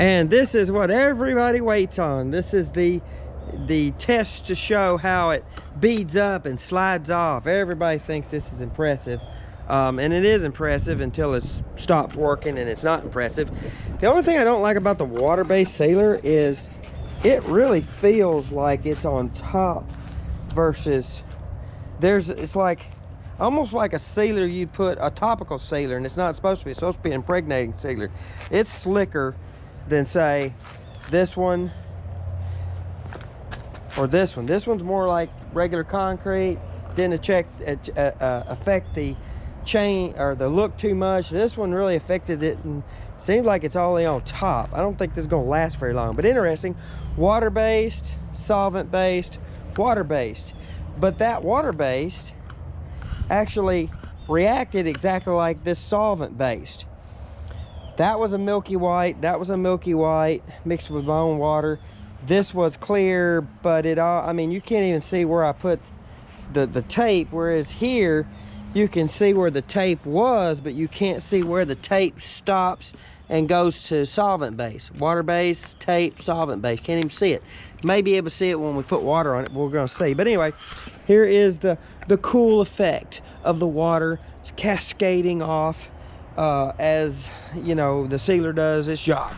And this is what everybody waits on. This is the test to show how it beads up and slides off. Everybody thinks this is impressive. And it is impressive until it's stopped working, and it's not impressive. The only thing I don't like about the water-based sealer is it really feels like it's on top versus it's like almost like a sealer you'd put, a topical sealer, and it's not supposed to be. It's supposed to be an impregnating sealer. It's slicker than, say, this one or this one. This one's more like regular concrete. Didn't affect the chain or the look too much. This one really affected it, and seems like it's only on top. I don't think this is going to last very long, but interesting. Water-based, solvent-based, water-based. But that water-based actually reacted exactly like this solvent-based. That was a milky white. That was a milky white mixed with my own water. This was clear, but I mean, you can't even see where I put the tape, whereas here you can see where the tape was, but you can't see where the tape stops and goes to solvent base. Water base, tape, solvent base. Can't even see it. May be able to see it when we put water on it, but we're going to see. But anyway, here is the cool effect of the water cascading off as, you know, the sealer does its job.